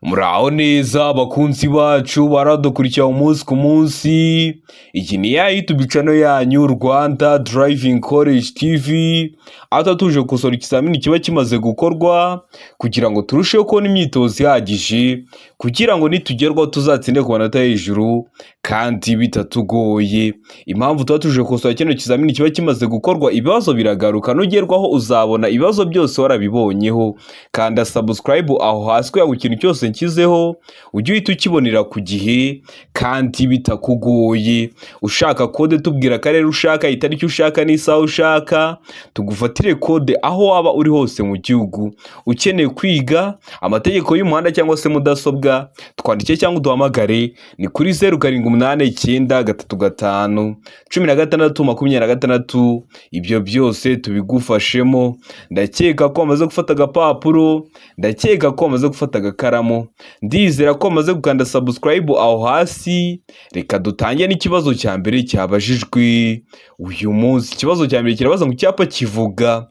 Muraho neza bakunzi bacu baradukurikira umunsi ku munsi. Iki ni ya YouTube channel yanyu Rwanda Driving College TV. Aho tuje gukosora ikizamini kiba kimaze gukorwa kugira ngo turusheho kubona imyitozo ihagije kugira ngo nitugerwaho tuzatsinde ku manota hejuru kandi bitatugoye. Impamvu tuba tuje gukosora kino kizamini kiba kimaze gukorwa, ibibazo biragaruka, nugerwaho uzabona ibibazo byose warabibonyeho. Kanda subscribe aho hasi kugira ngo ikintu cyose nshyizeho ujye uhita ukibonera ku gihe kandi bitakugoye. Ushaka kode tubwira akarere ushaka, itariki ushaka n'isaha ushaka, tugufatire kode aho waba uri hose mu gihugu. Ukeneye kwiga amategeko y'umuhanda cyangwa se mudasobwa, twandike cyangwa uduhamagare ni kuri 0789351626. Ibyo byose tubigufashemo. Ndakeka ko wamaze gufata agapapuro, ndakeka ko wamaze gufata agakaramu, ndizera ko wamaze gukanda subscribe aho hasi. Reka dutangiye n'ikibazo cya mbere cyabajijwe uyu munsi. Ikibazo cya mbere kirabaza ngo icyapa kivuga.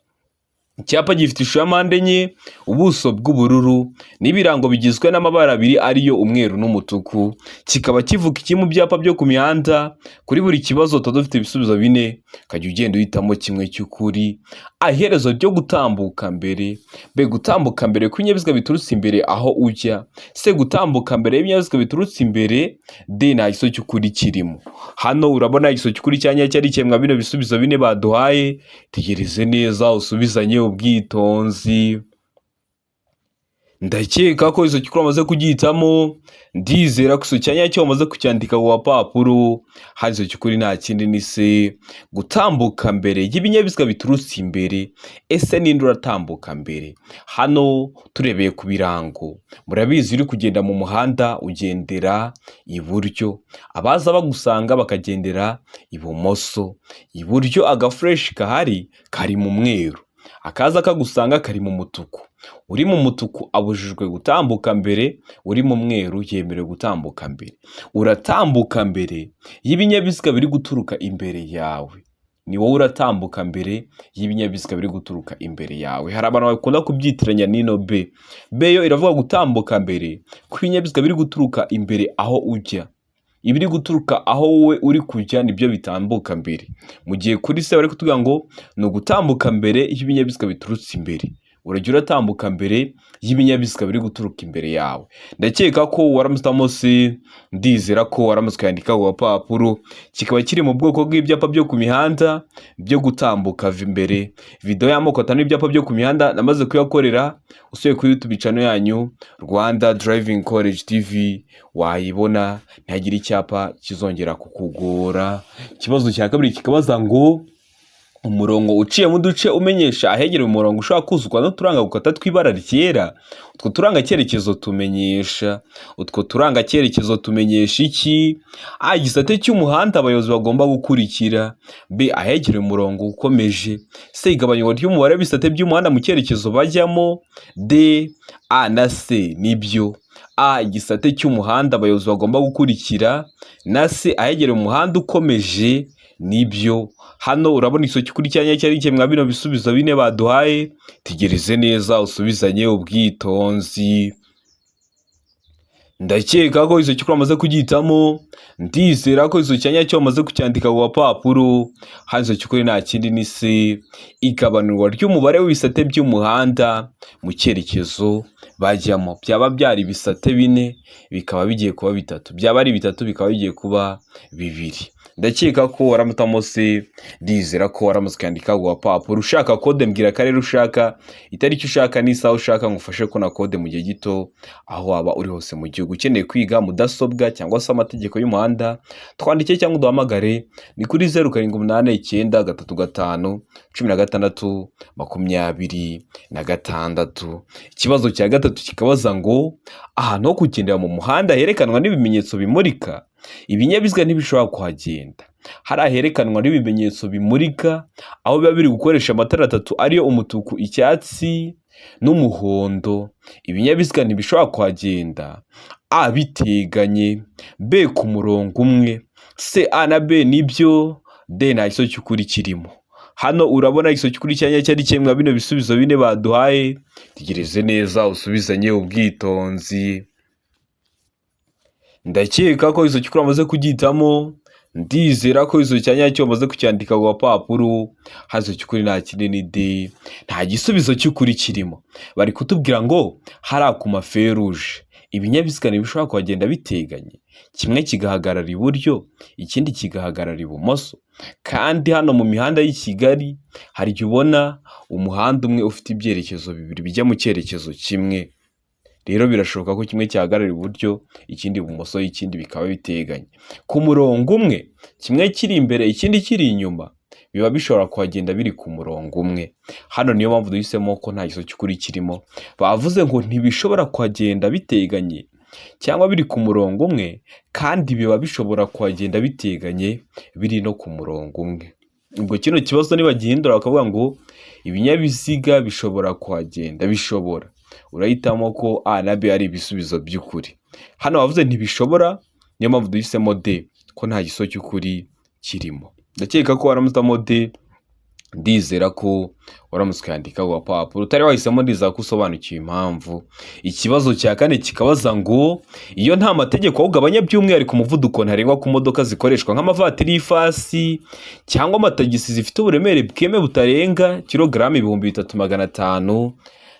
Icyapa gifite ishusho ya mpande enye, ubuso bw'ubururu n'ibirango bigizwe n'amabara abiri ariyo umweru n'umutuku. Kikaba kivuga iki mu byapa byo ku mihanda? Kuri buri kibazo tuba dufite ibisubizo bine, ukajya ugenda uhitamo kimwe cy'ukuri. Iherezo ryo gutambuka mbere. Be gutambuka mbere kw'ibinyabiziga biturutse imbere aho ujya. Se gutambuka mbere y'ibinyabiziga biturutse imbere. De nta giso cy'ukuri kirimo. Hano urabona igiso cy'ukuri cyanya cyari cyemwa bino bisubizo bine baduhaye. Tegereze neza usubizanye ubwitonzi. Ndakeka ko izo cy'ukuri wamaze kugihitamo. Ndizera ko izo cyanya cyo wamaze kucyandika ku papuro. Hari izo cy'ukuri nta kindi ni se gutambuka mbere y'ibinyabiziga biturutse imbere. Ese ninde uratambuka mbere? Hano turebeye ku birango, murabizi uri kugenda mu muhanda ugendera iburyo, abaza bagusanga bakagendera ibumoso. Iburyo agafureshi kahari kari mu mweru, akaza kagusanga kari mu mutuku. Uri mu mutuku abujijwe gutambuka mbere, uri mu mweru yemerewe gutambuka mbere. Uratambuka mbere y'ibinyabiziga biri guturuka imbere yawe. Ni wowe uratambuka mbere y'ibinyabiziga biri guturuka imbere yawe. Hari abantu bakunda kubyitiranya n'ino B. B yo iravuga gutambuka mbere kw'ibinyabiziga biri guturuka imbere aho ujya. Ibiri guturuka aho wowe uri kujya nibyo bitambuka mbere. Mu gihe kuri se bari kutubwira ngo ni ugutambuka mbere y'ibinyabiziga biturutse imbere. Urajya uratambuka mbere y'ibinyabiziga biri guturuka imbere yawe. Ndakeka ko waramutamo se, ndizera ko waramutse kwandika ku papuro. Kikaba kiri mu bwoko bw'ibyapa byo ku mihanda byo gutambuka imbere. Video y'amoko atanu y'ibyapa byo ku mihanda namaze kuyakorera. Usuye kuri YouTube channel yanyu Rwanda Driving College TV wayibona, ntagira icyapa kizongera kukugora. Ikibazo cya kabiri kikabaza ngo umurongo uciye mu duce umenyesha ahegereye umurongo ushobora kuzuzwa n'uturanga gukata tw'ibara ryera. Utwo turanga cyerekezo tumenyesha. Utwo turanga cyerekezo tumenyesha iki? A. Igisate cy'umuhanda abayobozi bagomba gukurikira. B. Ahegereye umurongo ukomeje. C. Igabanywa ry'umubare w'ibisate by'umuhanda mu cyerekezo bajyamo. D. A na C nibyo. A. Igisate cy'umuhanda abayobozi bagomba gukurikira, na C. Ahegereye umuhanda ukomeje nibyo. Hano urabona iso cy'ukuri cyanya cyari cyemwa bino bisubizo bine baduhaye. Tegereze neza usubizanye ubwitonzi. Ndakeka ko iso cy'ukuri wamaze kugihitamo. Ndizera ko iso cyanya cyo wamaze kucyandika ku papuro. Hari iso cy'ukuri nta kindi ni se igabanurwa ry'umubare w'ibisate by'umuhanda mu cyerekezo bajyamo. Byaba byari ibisate bine bikaba bigiye kuba bitatu, byaba ari bitatu bikaba bigiye kuba bibiri. Ndakeka ko waramutamo se, ndizera ko waramutse kwandika ku papuro. Ushaka kode mbwira akarere ushaka, itariki ushaka n'isaha ushaka, ngufashe ko na kode mu gihe gito aho waba uri hose mu gihugu. Ukeneye kwiga mudasobwa cyangwa se amategeko y'umuhanda, twandike cyangwa uduhamagare ni kuri 0789351626. Ikibazo cya gatatu kikabaza ngo ahantu ho kugendera mu muhanda herekanwa n'ibimenyetso bimurika, ibinyabiziga ntibishobora kuhagenda. Hari aherekanwa n'ibimenyetso bimurika aho biba biri gukoresha amatara atatu ariyo umutuku, icyatsi n'umuhondo. Ibinyabiziga ntibishobora kuhagenda. A. Biteganye. B. Ku murongo umwe. C. A na B nibyo. D. Nta giso cy'ukuri kirimo. Hano urabona igiso cy'ukuri cyanya cyari cyemwa bino bisubizo bine baduhaye. Tegereze neza usubizanye ubwitonzi. ndakeka ko izo cyukuri amaze kugitamo, ndizera ko izo cyanya cyo amaze kucyandika ku papuro, hazo cyukuri nta kinini de, nta gisubizo cy'ukuri kirimo. Bari kutubwira ngo hari ku maferuje ibinyabiziga bishobora kuhagenda biteganye, kimwe kigahagarara iburyo ikindi kigahagarara ibumoso, kandi hano mu mihanda y'i Kigali hari igihe ubona umuhanda umwe ufite ibyerekezo bibiri bijya mu cyerekezo kimwe. Rero birashoboka ko kimwe cyahagarara iburyo ikindi ibumoso ikindi bikaba biteganye ku murongo umwe, kimwe kiri imbere ikindi kiri inyuma, biba bishobora kuhagenda biri ku murongo umwe. Hano niyo mpamvu duhisemo ko nta gisozi cy'ukuri kirimo. Bavuze ngo ntibishobora kuhagenda biteganye cyangwa biri ku murongo umwe, kandi biba bishobora kuhagenda biteganye biri no ku murongo umwe. Ubwo kino kibazo nibagihindura bakavuga ngo ibinyabiziga bishobora kuhagenda, bishobora, urahitamo ko A na B ari ibisubizo by'ukuri. Hano bavuze ntibishobora, niyo mpamvu duhisemo D, ko nta gisozi cy'ukuri kirimo. Ndakeka ko waramutamo D, ndizera ko waramutse ukandika ku papuro, utari wahisemo ndizera ko usobanukiwe impamvu. Ikibazo cya kane kikabaza ngo iyo nta mategeko awugabanya by'umwihariko umuvuduko ntarengwa ku modoka zikoreshwa nk'amavatiri y'ifasi cyangwa amatagisi zifite uburemere bwemewe butarenga kilogaramu 3500,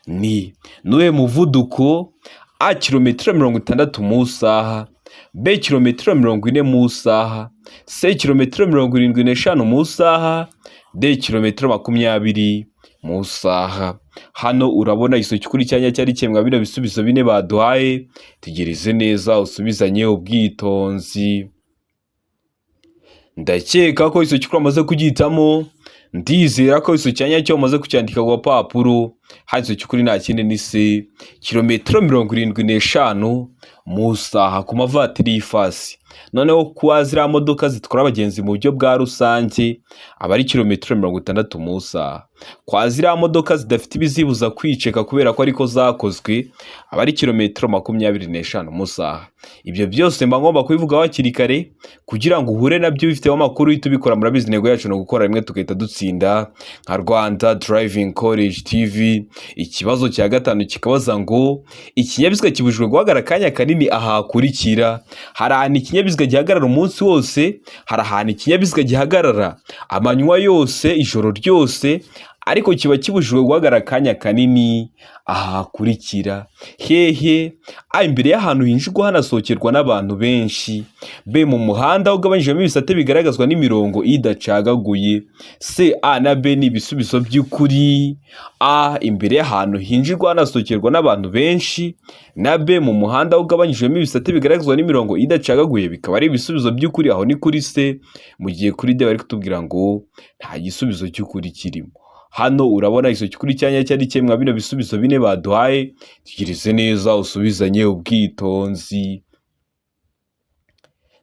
ni nuwe muvuduko? A kilometero 60 mu saha, B kilometero 40 mu saha, C kilometero 75 mu saha, D kilometero 20 mu saha. Hano urabona iso cy'ukuri cyanya cyari cyemwa bino bisubizo bine baduhaye, tegereze neza usubizanye ubwitonzi. Ndakeka ko iso cy'ukuri amaze kugitamo, ndizera ko iso cyanya cyo amaze kucyandika ku papuro, hazo cy'ukuri nta kindi ni C kilometero 75 mu saha ku mavatiri y'ifasi. Noneho kuba ziriya modoka zitwara abagenzi mu buryo bwa rusange aba ari kilometero 60 mu saha. Kwa ziriya modoka zidafite ibizibuza kwiceka kubera ko ariko zakozwe aba ari kilometero 25 mu saha. Ibyo byose mba ngomba kubivuga hakiri kare kugira ngo uhure nabyo bifiteho amakuru uhita ubikora. Murabizi intego yacu no gukora rimwe tugahita dutsinda nka Rwanda Driving College TV. Ikibazo cya gatanu kikabaza ngo ikinyabiziga kibujijwe guhagarara akanya kanini ahakurikira. Hari ahantu ikinyabiziga gihagarara umunsi wose, hari ahantu ikinyabiziga gihagarara amanywa yose, ijoro ryose, ariko kiba kibujijwe guhagarara akanya kanini ahakurikira. Hehe? A imbere y'ahantu hinjirwa hanasohokerwa n'abantu benshi. B mu muhanda ugabanyijemo ibisate bigaragazwa n'imirongo idacagaguye. C A na B ni ibisubizo by'ukuri. A imbere y'ahantu hinjirwa hanasohokerwa n'abantu benshi, na B mu muhanda ugabanyijemo ibisate bigaragazwa n'imirongo idacagaguye bikaba ari ibisubizo by'ukuri. Aho ni kuri C, mu gihe kuri D bari kutubwira ngo nta gisubizo cy'ukuri kirimo. Hano urabona iso cy'ukuri cyanya cyari cyemwa bino bisubizo bine baduhaye, tegereze neza usubizanye ubwitonzi.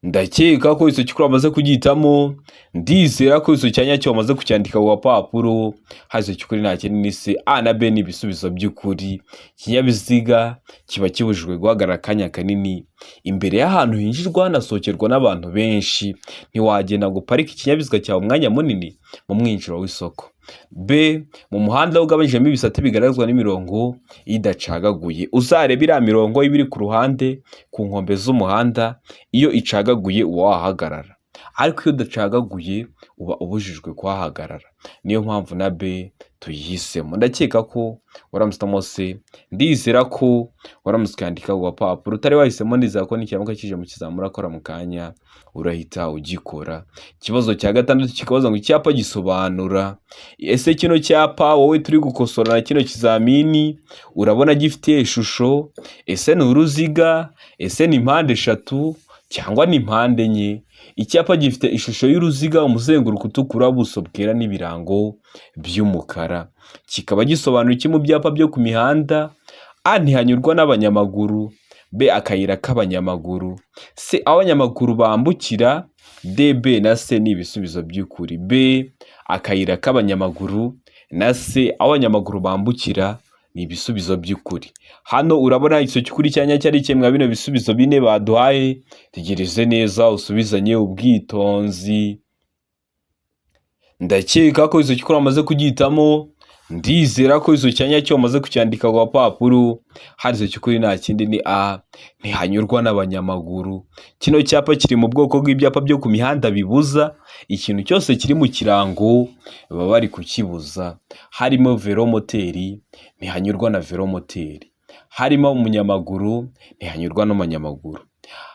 Ndakeka ko iso cy'ukuri amaze kugitamo, ndizera ko iso cyanya cyo amaze kucyandika ku papuro, hazo cy'ukuri nta kindi ni C A na B ni ibisubizo by'ukuri. Ikinyabiziga kiba kibujijwe guhagarara akanya kanini imbere y'ahantu hinjirwa hanasohokerwa n'abantu benshi. Ntiwagenda ngo parike ikinyabiziga cyawe umwanya munini mu mwinjiro w'isoko. B mu muhanda ugabanyijemo ibisate bigaragazwa n'imirongo idacagaguye. Uzarebe iriya mirongo ibiri ku ruhande ku nkombe z'umuhanda, iyo icagaguye uba wahagarara, ariko iyo udacagaguye uba ubujijwe kuhahagarara. Niyo mpamvu na B tuyihisemo. Ndakeka ko waramutamo C, ndizera ko waramutse ukandika ku papuro, utari wahisemo ndizera ko n'ikiyamuka kije mu kizamura akora mu kanya urahita ugikora. Ikibazo cya gatandatu kikabaza ngo icyapa gisobanura. Ese kino cyapa wowe turi gukosora na kino kizamini urabona gifite ishusho? Ese ni uruziga? Ese ni impande eshatu cyangwa ni impande enye? Icyapa gifite ishusho y'uruziga, umuzenguruko utukura, ubuso bwera n'ibirango by'umukara. Kikaba gisobanura iki mu byapa byo ku mihanda? A ntihanyurwa n'abanyamaguru. B akayira k'abanyamaguru. C abanyamaguru bambukira. D B na C ni ibisubizo by'ukuri. B akayira k'abanyamaguru na C abanyamaguru bambukira ni ibisubizo by'ukuri. Hano urabona iso cy'ukuri cyanya cyari cyemwa bino bisubizo bine baduhaye, tegereze neza usubizanye ubwitonzi. Ndakeka ko iso cy'ukuri amaze kugitamo, ndizera ko izo cyanya cyo wamaze kucyandika ku gapapuro, harizo cy'ukuri nta kindi ni A, ntihanyurwa n'abanyamaguru. Kino cyapa kiri mu bwoko bw'ibyapa byo ku mihanda bibuza ikintu cyose kiri mu kirango baba bari kukibuza. Harimo velomoteri, ntihanyurwa na velomoteri. Harimo umunyamaguru, ntihanyurwa n'umunyamaguru.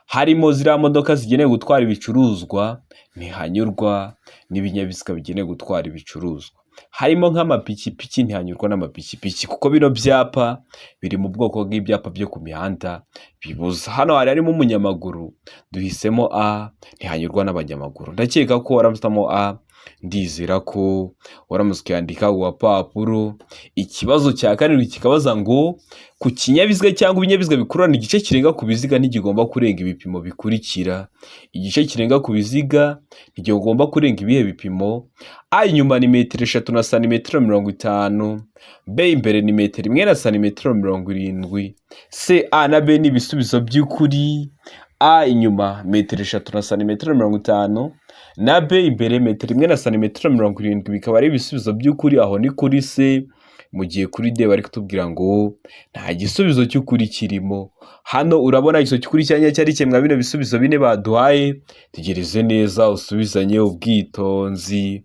Harimo ziriya modoka zigenewe gutwara ibicuruzwa, ntihanyurwa n'ibinyabiziga bigenewe gutwara ibicuruzwa. Harimo nk'amapikipiki, ntihanyurwa n'amapikipiki kuko bino byapa biri mu bwoko bw'ibyapa byo ku mihanda bibuza. Hano harimo umunyamaguru, duhisemo A, ntihanyurwa n'abanyamaguru. Ndakeka ko waramusemo A, ndizera ko waramutse ukandika ku gapapuro. Ikibazo cya karindwi kikabaza ngo ku kinyabiziga cyangwa ibinyabiziga bikururana igice kirenga ku biziga ntigigomba kurenga ibipimo bikurikira. Igice kirenga ku biziga ntigomba kurenga ibihe bipimo? A, inyuma ni metero 3 na santimetero 50. B, imbere ni metero 1 na santimetero 70. C, A na B ni ibisubizo by'ukuri. A, inyuma metero 3 na santimetero 50 na B, imbere metero 1 na santimetero 70 bikaba ari ibisubizo by'ukuri. Aho ni kuri C. Mu gihe kuri D bari kutubwira ngo nta gisubizo cy'ukuri kirimo. Hano urabona igiso cy'ukuri cyanya cyari kimwe bino bisubizo bine baduhaye. Tegereze neza usubizanye ubwitonzi.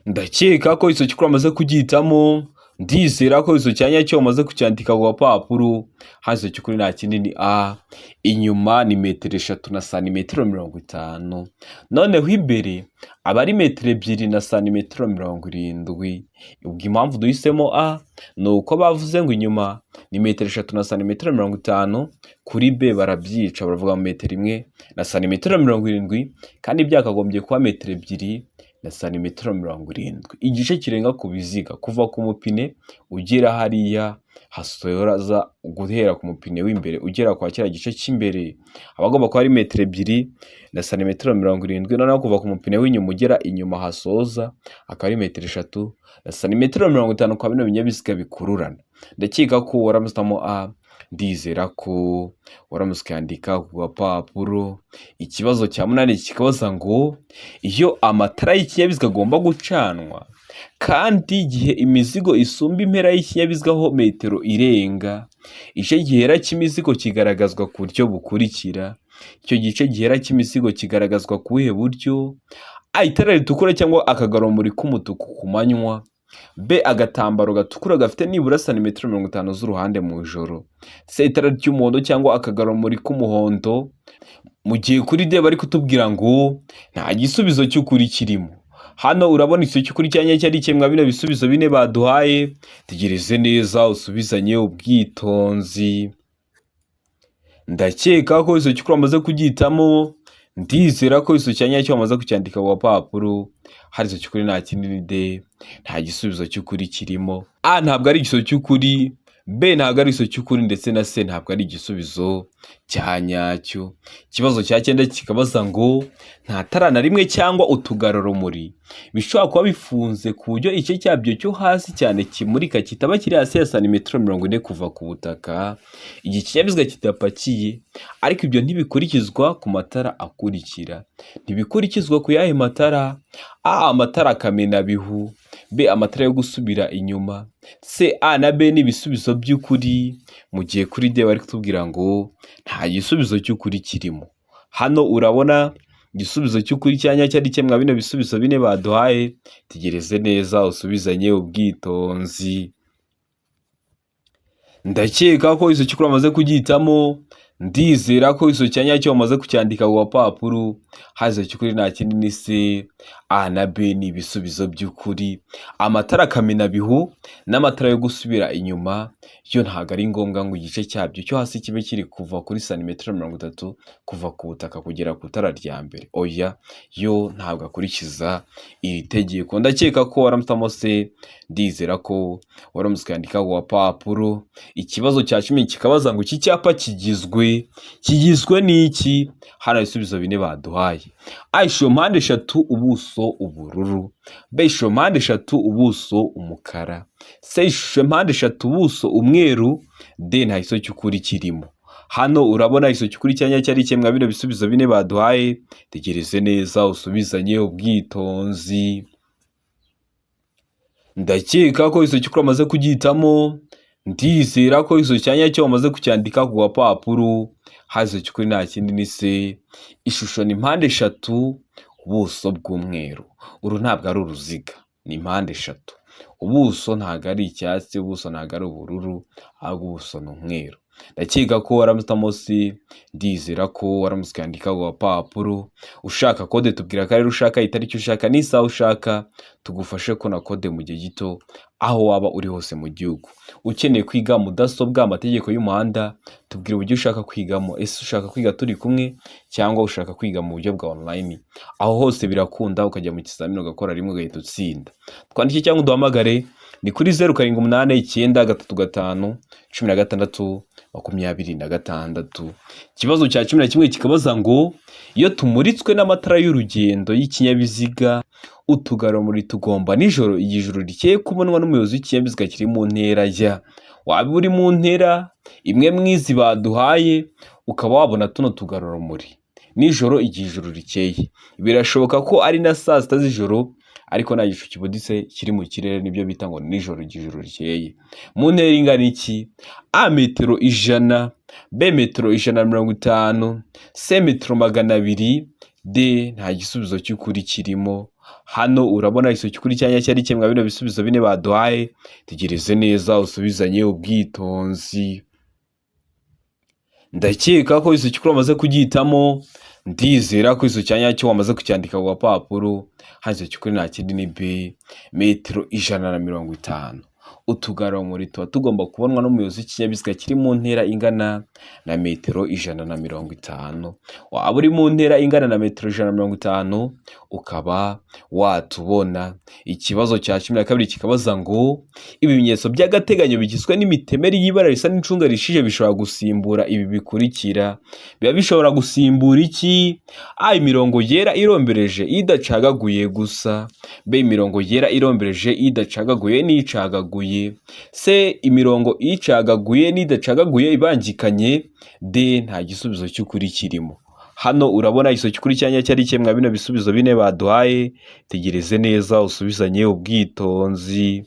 Ndakeka ko iso cy'ukuri amaze kugitamo. Ndizera ko iso cyanya cyo amaze kucyandika ku gapapuro. Hazo cy'ukuri nta kindi ni A, inyuma ni metero 3 na santimetero 50. Noneho imbere aba ari metero 2 na santimetero 70. Ubwo impamvu duhisemo A ni uko bavuze ngo inyuma ni metero 3 na santimetero 50. Kuri B barabyica baravuga metero 1 na santimetero 70 kandi byakagombye kuba metero 2 na santimetero 70. Igice kirenga ku biziga kuva ku mupine ugera hariya hasoraza guhera ku mupine w'imbere ugera kwa kira gice cy'imbere abagomba kuba ari metero 2 na santimetero 70. Noneho kuva ku mupine w'inyuma ugera inyuma hasoza akaba ari metero 3 na santimetero 50 kwa bino binyabiziga bikururana. Ndakeka ko waramusamo A, ndizera ko waramutse ukandika ku gapapuro. Ikibazo cya 8 kikabaza ngo iyo amatara y'ikinyabiziga agomba gucanwa kandi igihe imizigo isumba impera y'ikinyabiziga ho metero irenga, igice gihera cy'imizigo kigaragazwa ku buryo bukurikira. Icyo gice gihera cy'imizigo kigaragazwa ku buhe buryo? A, itara ritukura cyangwa akagaromuri k'umutuku ku manywa. B, agatambaro gatukura gafite nibura santimetero 50 z'uruhande mu ijoro. C, itara ry'umuhondo cyangwa akagaromuri k'umuhondo. Mu gihe kuri D bari kutubwira ngo nta gisubizo cy'ukuri kirimo. Hano urabona igiso cy'ukuri cyanya cyari kimwe bino bisubizo bine baduhaye. Tegereze neza usubizanye ubwitonzi. Ndakeka ko igiso cy'ukuri amaze kugitamo. Ndizera ko igiso cyanya cyo amaze kucyandika ku gapapuro. Hari igiso cy'ukuri nta kindi ni D, nta gisubizo cy'ukuri kirimo. A, ntabwo ari igiso cy'ukuri. B, ntabwo ari igiso cy'ukuri ndetse na C ntabwo ari igisubizo cya nyacyo. Ikibazo cya 9 kikabaza ngo nta tara na rimwe cyangwa utugarurumuri bishobora kuba bifunze ku buryo igice cyabyo cyo hasi cyane kimurika kitaba kiri hasi ya santimetero 40 kuva ku butaka. Iki kinyabiziga kidapakiye, ariko ibyo ntibikurikizwa ku matara akurikira. Ntibikurikizwa ku yahe matara? A, amatara kamena bihu. B, amatara yo gusubira inyuma. C, A na B ni ibisubizo by'ukuri. Mu gihe kuri D bari kutubwira ngo nta gisubizo cy'ukuri kirimo. Hano urabona igisubizo cy'ukuri cyanya cyari kimwe bino bisubizo bine baduhaye. Tegereze neza usubizanye ubwitonzi. Ndakeka ko iso cy'ukuri amaze kugitamo. Ndizera ko iso cyanya cyo amaze kucyandika ku gapapuro. Hazo cy'ukuri nta kindi ni C, A na B ni ibisubizo by'ukuri. Amatara kamena bihu n'amatara yo gusubira inyuma yo ntago ari ngombwa ngo igice cyabyo cyo hasi kibe kiri kuva kuri santimetero 30 kuva ku butaka kugera ku tara rya mbere. Oya, yo ntabwo akurikiza iri tegeko. Ndakeka ko waramutamo C, ndizera ko waramutse ukandika ku gapapuro. Ikibazo cya 10 kikabaza ngo iki cyapa kigizwe n'iki? Hano ibisubizo bine baduhaye. A, ishusho mpande 3 ubuso ubururu. B, ishusho mpande 3 ubuso umukara. C, ishusho mpande 3 ubuso umweru. D, nta giso cy'ukuri kirimo. Hano urabona igiso cy'ukuri cyanya cyari kimwe bino bisubizo bine baduhaye. Tegereze neza usubizanye ubwitonzi. ndakeka ko izo cyukuri amaze kugihitamo, ndizera ko izo cyanya cyo wamaze kucyandika ku gapapuro, hazo cyukuri nta kindi ni se, ishusho ni mpande eshatu, ubuso bw'umweru. Uru ntabwo ari uruziga, ni mpande eshatu. Ubuso ntabwo ari icyatsi, ubuso ntabwo ari ubururu, ahubwo ubuso ni umweru. Ndakeka ko waramutamo si, ndizera ko waramutse ukandika ku gapapuro. Ushaka kode tubwira akarere ushaka, itariki ushaka n'isaha ushaka, tugufashe ko na kode mu gihe gito aho waba uri hose mu gihugu. Ukeneye kwiga mudasobwa, amategeko y'umuhanda, tubwira uburyo ushaka kwigamo. Ese ushaka kwiga turi kumwe cyangwa ushaka kwiga mu buryo bwa online? Aho hose birakunda, ukajya mu kizamini ugakora rimwe ugahita utsinda. Twandike cyangwa uduhamagare, ni kuri 0789361626. Ikibazo cya 11 kikabaza ngo iyo tumuritswe n'amatara y'urugendo y'ikinyabiziga, utugarurumuri tugomba nijoro igihe ijuru rikeye kubonwa n'umuyobozi w'ikinyabiziga kiri mu ntera ya, waba uri mu ntera imwe mwizi baduhaye, ukaba wabona tuno tugarurumuri nijoro igihe ijuru rikeye. Birashoboka ko ari na saa sita z'ijoro, ariko nta gicu kibuditse kiri mu kirere, nibyo bita ngo nijoro igihe ijuru rikeye. Mu ntera ingana iki? A metero 100, B metero 150, C metero 200, D nta gisubizo cy'ukuri kirimo. Hano urabona iso cy'ukuri cyanya cyari kimwe bino bisubizo bine baduhaye, tegereze neza usubizanye ubwitonzi. Ndakeka ko iso cy'ukuri amaze kugihitamo, ndizera ko iso cyanya cyo wamaze kucyandika ku gapapuro. Hazo cy'ukuri nta kindi ni B metero 150. Utugarurumuri tuba tugomba kubonwa n'umuyobozi w'ikinyabiziga kiri mu ntera ingana na metero 150. Waba uri mu ntera ingana na metero 150, ukaba watubona. Ikibazo cya 12 kikabaza ngo ibimenyetso by'agateganyo bigizwe n'imitemeri y'ibara risa n'icunga rishije bishobora gusimbura ibi bikurikira. Biba bishobora gusimbura iki? A imirongo yera irombereje idacagaguye gusa, B imirongo yera irombereje idacagaguye n'icagaguye, C imirongo icagaguye n'idacagaguye ibangikanye, D nta gisubizo cy'ukuri kirimo. Hano urabona iso cy'ukuri cyanya cyari kimwe bino bisubizo bine baduhaye, tegereze neza usubizanye ubwitonzi.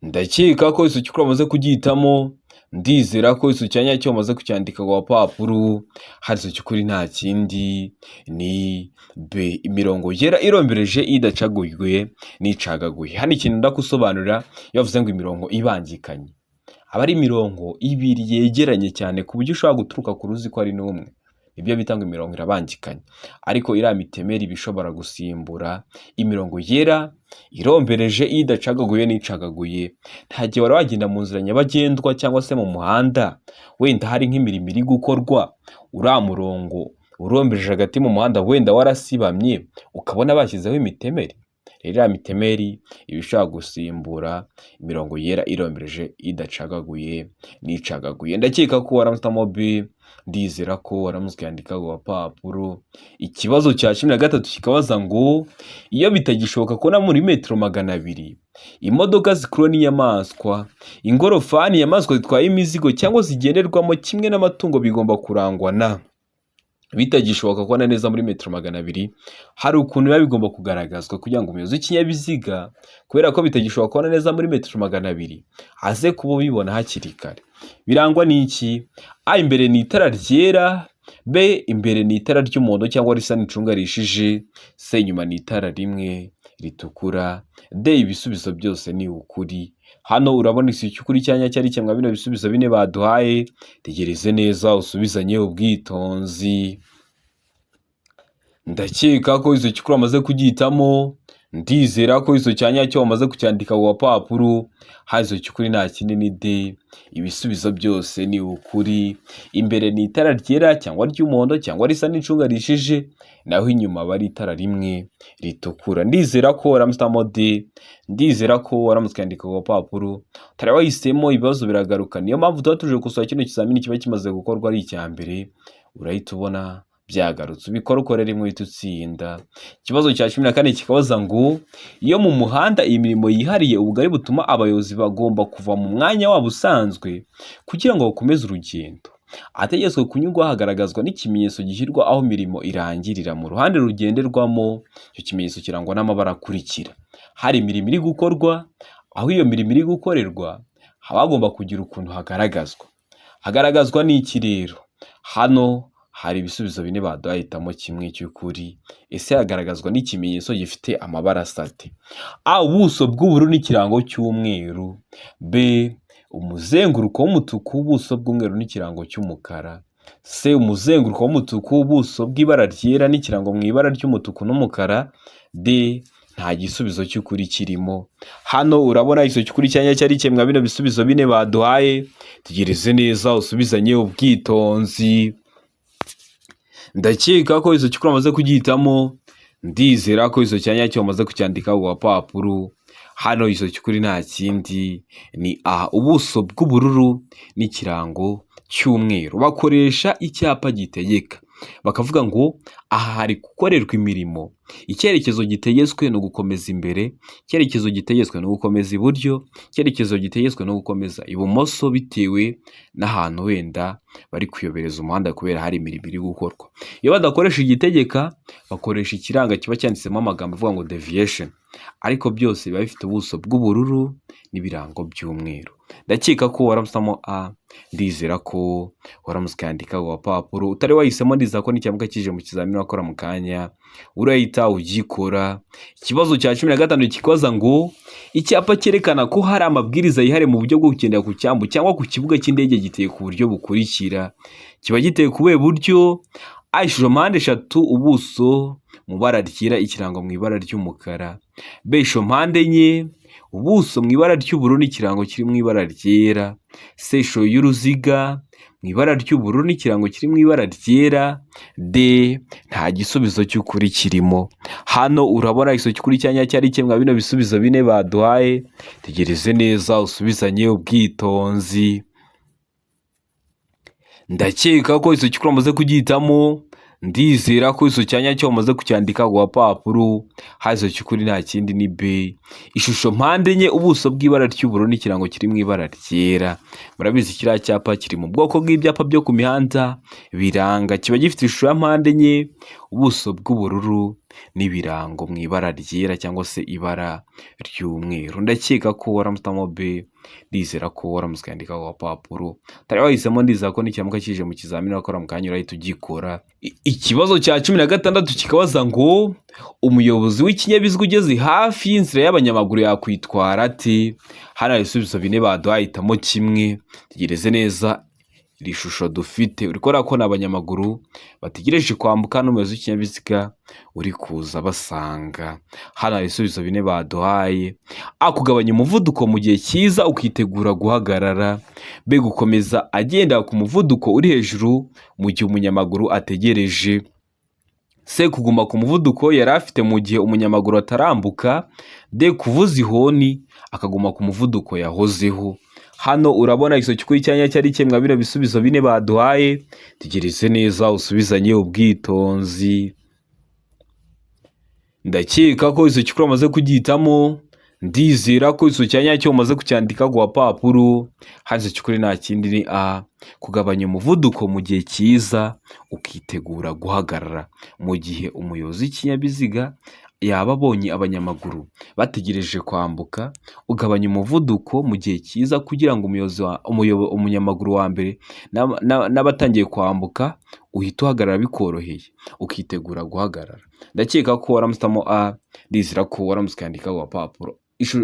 Ndakeka ko iso cy'ukuri amaze kugihitamo, ndizera ko iso cyanya cyo amaze kucyandika ku gapapuro. Hari iso cy'ukuri nta kindi ni B imirongo yera irombereje idacaguywe n'icagaguye. Hano ikintu ndakusobanurira, yavuze ngo imirongo ibangikanye, aba ari imirongo ibiri yegeranye cyane ku buryo ushobora guturuka ku ruzi ko ari n'umwe. Ibyo bita ngo imirongo irabangikanye. Ariko iriya mitemeri bishobora gusimbura imirongo yera irombereje idacagaguye n'icagaguye. Nta gihe wari wagenda mu nzira nyabagendwa cyangwa se mu muhanda, wenda hari nk'imirimo iri gukorwa, uriya murongo urombereje hagati mu muhanda wenda warasibamye, ukabona bashyizeho imitemeri. Rero iriya mitemeri iba ishobora gusimbura imirongo yera irombereje idacagaguye n'icagaguye. Ndakeka ko waramutamo B, ndizera ko waramutse yandika ku gapapuro. Ikibazo cya 13 kikabaza ngo iyo bitagishoboka kubona muri metero 200, imodoka zikurura n'inyamaswa, ingorofani, inyamaswa zitwaye imizigo cyangwa zigenderwamo kimwe n'amatungo bigomba kurangwa na. Bitagishoboka kubona neza muri metero 200, hari ukuntu biba bigomba kugaragazwa kugira ngo umuyobozi w'ikinyabiziga, kubera ko bitagishoboka kubona neza muri metero 200, aze kuba bibona hakiri kare. Birangwa n'iki? A imbere ni itara ryera, B imbere ni itara ry'umuhondo cyangwa risa n'icunga rishije, C inyuma ni itara rimwe ritukura, D ibisubizo byose ni ukuri. Hano urabona isi cy'ukuri cyanya cyari kimwe bino bisubizo bine baduhaye, tegereze neza usubizanye ubwitonzi. Ndakeka ko izo cy'ukuri amaze kugihitamo, ndizera ko izo cyanya cyo wamaze kucyandika ku gapapuro. Hazo cy'ukuri nta kindi ni D ibisubizo byose ni ukuri. Imbere ni itara ryera cyangwa ry'umuhondo cyangwa risa n'icunga rishije, naho inyuma bari itara rimwe ritukura. Ndizera ko waramutamo D, ndizera ko waramutse yandika ku gapapuro. Tari wahisemo ibibazo biragaruka, niyo mpamvu tuba tuje gusura kino kizamini kiba kimaze gukorwa ari icya mbere. Urahita ubona byagarutse, ubikora ukorera rimwe uhita utsinda. Ikibazo cya 14 kikabaza ngo iyo mu muhanda imirimo yihariye ubugari butuma abayobozi bagomba kuva mu mwanya wabo usanzwe kugira ngo bakomeze urugendo, ategetswe kunyurwa hagaragazwa n'ikimenyetso gishyirwa aho imirimo irangirira mu ruhande rugenderwamo. Icyo kimenyetso kirangwa n'amabara akurikira: hari imirimo iri gukorwa, aho iyo mirimo iri gukorerwa haba hagomba kugira ukuntu hagaragazwa n'iki rero? Hano hari ibisubizo bine baduhitamo kimwe cy'ukuri. Ese hagaragazwa n'ikimenyetso gifite amabara asate: A, ubuso bw'ubururu n'ikirango cy'umweru; B, umuzenguruko w'umutuku w'ubuso bw'umweru n'ikirango cy'umukara; C, umuzenguruko w'umutuku w'ubuso bw'ibara ryera n'ikirango mu ibara ry'umutuku n'umukara; D, nta gisubizo cy'ukuri kirimo. Hano urabona igisubizo cy'ukuri cyanya cyari kimwe bino bisubizo bine baduhaye. Tegereze neza usubizanye ubwitonzi. Ndakeka ko izo cyukuri amaze kugihitamo, ndizera ko izo cyanya cyo amaze kucyandika ku gapapuro. Hano izo cyukuri nta kindi ni A, ubuso bw'ubururu n'ikirango cy'umweru. Bakoresha icyapa gitegeka, bakavuga ngo aha hari gukorerwa imirimo, icyerekezo gitegetswe no gukomeza imbere, icyerekezo gitegetswe no gukomeza iburyo, icyerekezo gitegetswe no gukomeza ibumoso, bitewe n'ahantu wenda bari kuyobereza umuhanda kubera hari imirimo iri gukorwa. Iyo badakoresha igitegeka, bakoresha ikiranga kiba cyanditsemo amagambo avuga ngo deviation, ariko byose biba bifite ubuso bw'ubururu n'ibirango by'umweru. Ndakeka ko waramusamo A, ndizera ko waramuskandika ku gapapuro. Utari wahisemo, ndizera ko n'icyamuka kije mu kizamini wakora mu kanya urahita ugikora. Ikibazo cya 15 kikoza ngo icyapa cyerekana ko hari amabwiriza yihariye mu buryo bwo kugendera ku cyambu cyangwa ku kibuga cy'indege giteye ku buryo bukurikira. Kiba giteye ku buhe buryo? A, ishusho mpande eshatu, ubuso mu ibara ryera, ikirango mu ibara ry'umukara; B, ishusho mpande enye, ubuso mu ibara ry'ubururu n'ikirango kiri mu ibara ryera; C, ishusho y'uruziga mu ibara ry'ubururu n'ikirango kiri mu ibara ryera; D, nta gisubizo cy'ukuri kirimo. Hano urabona igisubizo cy'ukuri cyanya cyari kimwe bino bisubizo bine baduhaye. Tegereze neza usubizanye ubwitonzi. Ndakeka ko izo cyukuri amaze kugihitamo, ndizera ko izo cyanya cyo amaze kucyandika ku gapapuro. Hazo cyukuri nta kindi ni B, ishusho mpande enye, ubuso bw'ibara ry'ubururu n'ikirango kiri mu ibara ryera. Murabizi kiriya cyapa kiri mu bwoko bw'ibyapa byo ku mihanda biranga, kiba gifite ishusho ya mpande enye, ubuso bw'ubururu n'ibirango mu ibara ryera cyangwa se ibara ry'umweru. Ndakeka ko waramutamo B, ndizera ko waramuskandika ku gapapuro. Utari wahisemo, ndizera ko n'icyamuka kije mu kizamini wakora mu kanya urahita ugikora. Ikibazo cya 16 kikabaza ngo umuyobozi w'ikinyabiziga ugeze hafi y'inzira y'abanyamaguru yakwitwara ate? Hano hari ibisubizo bine baduhitamo kimwe. Tegereze neza iri shusho dufite, uri kubona ko n'abanyamaguru bategereje kwambuka n'umuyobozi w'ikinyabiziga uri kuza basanga. Hano hari ibisubizo bine baduhaye: A, kugabanya umuvuduko mu gihe cyiza ukitegura guhagarara; B, gukomeza agenda ku muvuduko uri hejuru mu gihe umunyamaguru ategereje; C, kuguma ku muvuduko yari afite mu gihe umunyamaguru atarambuka; D, kuvuza ihoni akaguma ku muvuduko yahozeho. Hano urabona igisubizo cy'ukuri cyanya cyari kimwe bino bisubizo bine baduhaye. Tegereze neza usubizanye ubwitonzi. Ndakeka ko izo cyukuri amaze kugihitamo, ndizera ko izo cyanya cyo umaze kucyandika ku gapapuro. Hazo cyukuri nta kindi ni A, kugabanya umuvuduko mu gihe cyiza ukitegura guhagarara mu gihe umuyobozi w'ikinyabiziga yaba abonye abanyamaguru bategereje kwambuka. Ugabanya umuvuduko mu gihe cyiza kugira ngo umunyamaguru wa mbere n'abatangiye kwambuka uhita uhagarara bikoroheye, ukitegura guhagarara. Ndakeka ko waramusitamo A, ndizera ko waramuskandika ku gapapuro.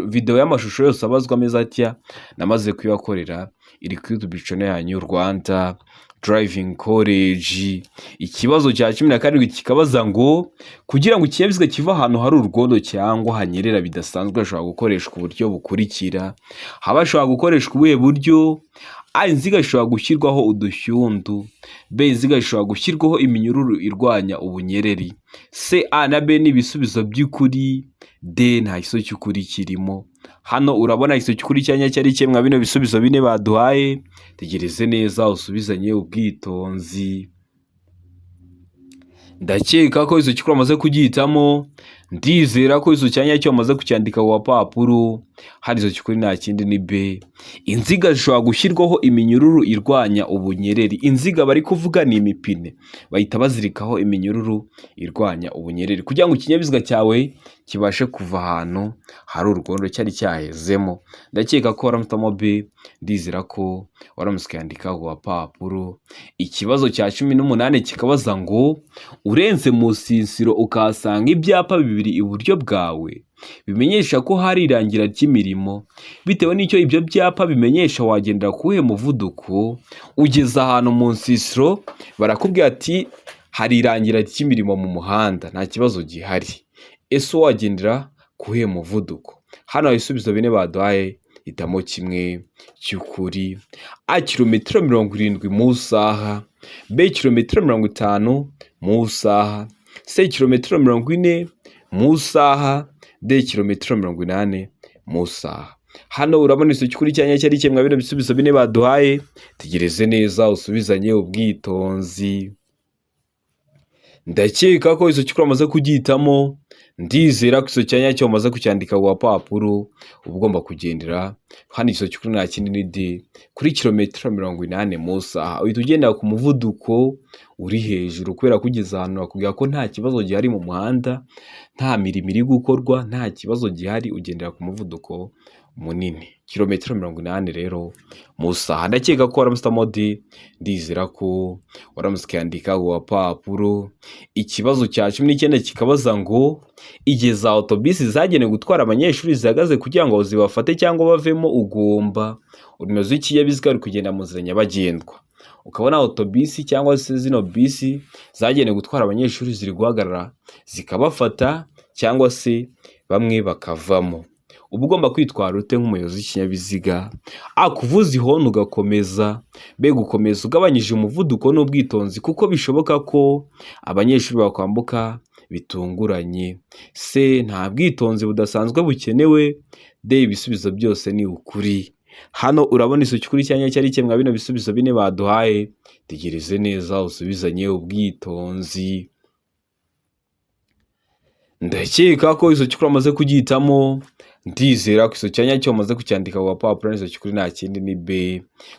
Video y'amashusho yose abazwa ameze atya namaze kuyakorera, iri kuri YouTube channel yanyu Rwanda Driving College. Ikibazo cya 17 kikabaza ngo kugira ngo ikinyabiziga kiva ahantu hari urwondo cyangwa hanyerera bidasanzwe hashobora gukoreshwa uburyo bukurikira. Hashobora gukoreshwa ubuhe buryo? A, inziga ishobora gushyirwaho udushyundu; B, inziga ishobora gushyirwaho iminyururu irwanya ubunyereri; C, A na B ni ibisubizo by'ukuri; D, nta gisubizo cy'ukuri kirimo. Hano urabona igisubizo cy'ukuri cyanya cyari kimwe bino bisubizo bine baduhaye. Tegereze neza usubizanye ubwitonzi. Ndakeka ko izo cyukuri amaze kugihitamo, ndizera ko izo cyanya cyo amaze kucyandika ku gapapuro. harizo cy'ukuri nta kindi ni B. Inziga zishobora gushyirwaho iminyururu irwanya ubunyereri. Inziga bari kuvuga ni imipine, bahita bazirikaho iminyururu irwanya ubunyereri kugira ngo ikinyabiziga cyawe kibashe kuva ahantu hari urwondo cyari cyahezemo. Ndakeka ko waramutamo B, ndizera ko waramutse ukandika ku gapapuro. Ikibazo cya 18 kikabaza ngo urenze mu nsisiro ukahasanga ibyapa bibiri iburyo bwawe bimenyesha ko hari irangira ry'imirimo. Bitewe n'icyo ibyo byapa bimenyesha, wagendera kuhe muvuduko? Ugeze ahantu mu nsisiro barakubwira ati hari irangira ry'imirimo mu muhanda, nta kibazo gihari. Ese wagendera kuhe muvuduko? Hano hari ibisubizo bine baduhaye, hitamo kimwe cy'ukuri. A kilometero 70 mu saha, B kilometero 50 mu saha, C kilometero 40 mu saha, D kilometero 80 mu saha. Hano urabona icyo cy'ukuri cyanya cyari kimwe bino bisubizo bine baduhaye. Tegereze neza usubizanye ubwitonzi. Ndakeka ko icyo cy'ukuri amaze kugitamo, ndizera ko icyo cyanya cyo amaze kucyandika ku gapapuro. Ugomba kugendera hano icyo cy'ukuri nta kindi ni D, kuri kilometero 80 mu saha. Uhita ugendera ku muvuduko uri hejuru kubera kugeza ahantu bakubwira ko nta kibazo gihari mu muhanda, nta mirimo iri gukorwa, nta kibazo gihari, ugendera ku muvuduko munini, kilometero 80 rero mu saha. Ndakeka ko waramutamo D, ndizera ko waramutse ukandika ku gapapuro. Ikibazo cya 19 kikabaza ngo igihe za autobus zagenewe gutwara abanyeshuri zihagaze kugira ngo zibafate cyangwa bavemo, ugomba urumeze ikinyabiziga uri kugenda mu nzira nyabagendwa, ukabona autobus cyangwa se zino bisi zagenewe gutwara abanyeshuri ziri guhagarara zikabafata cyangwa se bamwe bakavamo. Uba ugomba kwitwara ute nk'umuyobozi w'ikinyabiziga? A, kuvuza ihoni ugakomeza. B, gukomeza ugabanyije umuvuduko n'ubwitonzi kuko bishoboka ko abanyeshuri bakwambuka bitunguranye. C, nta bwitonzi budasanzwe bukenewe. D, ibisubizo byose ni ukuri. Hano urabona icyo cy'ukuri cyanya cyari kimwe bino bisubizo bine baduhaye. Tegereze neza usubizanye ubwitonzi. Ndakeka ko icyo cy'ukuri amaze kugitamo, ndizera ko icyo cyanya cyo amaze kucyandika ku gapapuro. Icyo cy'ukuri nta kindi ni B,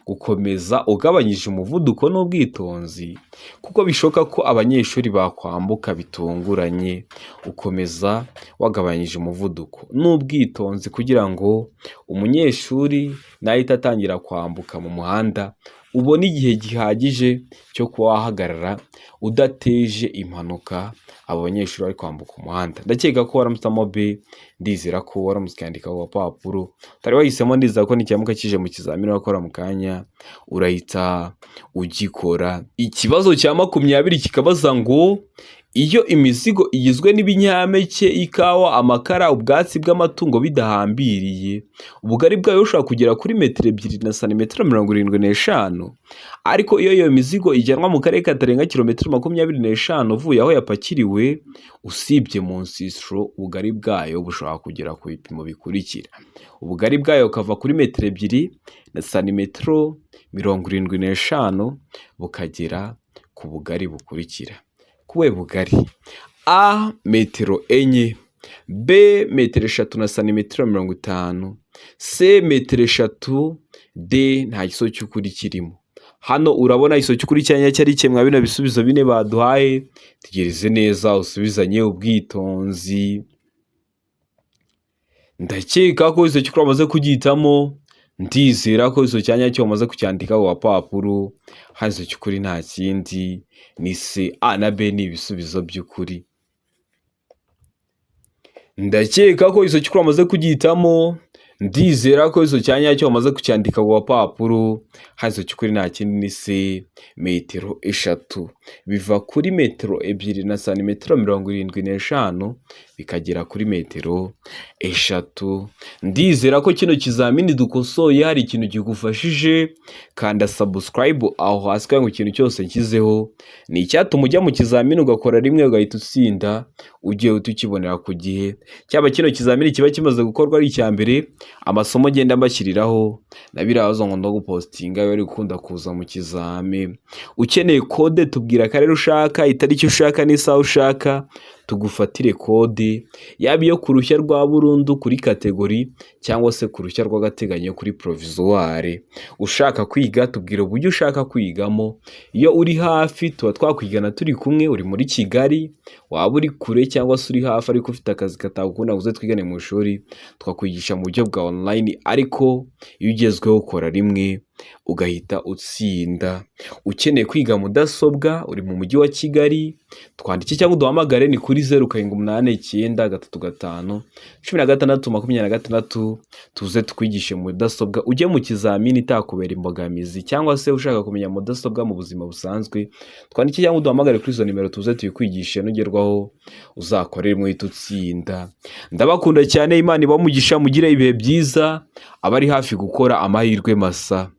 gukomeza ugabanyije umuvuduko n'ubwitonzi kuko bishoboka ko abanyeshuri bakwambuka bitunguranye. Ukomeza wagabanyije umuvuduko n'ubwitonzi kugira ngo umunyeshuri nahita atangira kwambuka mu muhanda ubone igihe gihagije cyo kuba wahagarara udateje impanuka abo banyeshuri bari kwambuka umuhanda. Ndakeka ko waramutamo B, ndizera ko waramutse ukandika ku gapapuro. Utari wahisemo, ndizera ko n'icyamuka kije mu kizamini wakora mu kanya urahita ugikora. Ikibazo cya 20 kikabaza ngo iyo imizigo igizwe n'ibinyampeke, ikawa, amakara, ubwatsi bw'amatungo bidahambiriye, ubugari bwayo bushobora kugera kuri metero 2 na santimetero 75, ariko iyo mizigo ijyanwa mu karere katarenga kilometero 25 uvuye aho yapakiriwe, usibye mu nsisiro, ubugari bwayo bushobora kugera ku bipimo bikurikira. Ubugari bwayo bukava kuri metero 2 na santimetero 75 bukagera ku bugari bukurikira. Kuwe bugari: A, metero 4, B, metero 3 na santimetero 50, C, metero 3, D, nta giso cy'ukuri kirimo. Hano urabona iso cy'ukuri cyanya cyari kimwe bino bisubizo bine baduhaye. Tegereze neza usubizanye ubwitonzi. Ndakeka ko iso cy'ukuri amaze kugitamo, ndizera ko iso cyanya cyo amaze kucyandika ku gapapuro. Hazo cy'ukuri nta kindi ni C, A na B ni ibisubizo by'ukuri. Ndakeka ko iso cy'ukuri amaze kugitamo, ndizera ko iso cyanya cyo amaze kucyandika ku gapapuro. Hazo cy'ukuri nta kindi ni C, metero 3. Biva kuri metero 2 na santimetero 75 bikagera kuri metero 3. Ndizera ko kino kizamini dukosoye hari ikintu kigufashije. Kanda subscribe aho hasi kandi ikintu cyose nkizeho ni icyatuma ujya mu kizamini ugakora rimwe ugahita utsinda, ugiye utukibonera ku gihe. Cyaba kino kizamini kiba kimaze gukorwa ari icya mbere, amasomo agenda mbashyiriraho nabirazo ngo ndagupostinga bari gukunda kuza mu kizame. Ukeneye code tubwira akarere ushaka, itariki ushaka n'isaha ushaka, tugufatire kode yaba iyo ku ruhushya rwa burundu kuri kategori cyangwa se ku ruhushya rw'agateganyo kuri provisoire. Ushaka kwiga tubwira uburyo ushaka kwigamo, iyo uri hafi tuba twakwigana turi kumwe, uri muri Kigali waba uri kure cyangwa se uri hafi ariko ufite akazi katagukunda ngo uze twigane mu ishuri, twakwigisha mu buryo bwa online ariko iyo ugezweho ukora rimwe ugahita utsinda. Ukeneye kwiga mudasobwa uri mu mujyi wa Kigali, twandike cyangwa uduhamagare ni kuri 0789351626 tuze tukwigishe mudasobwa ujye mu kizamini itakubera imbogamizi, cyangwa se ushaka kumenya mudasobwa mu buzima busanzwe twandike cyangwa uduhamagare kuri izo nimero tuze tuyikwigishe, nugerwaho uzakorere muhita utsinda. Ndabakunda cyane, Imana ibahe umugisha, mugire ibihe byiza, abari hafi gukora amahirwe masa.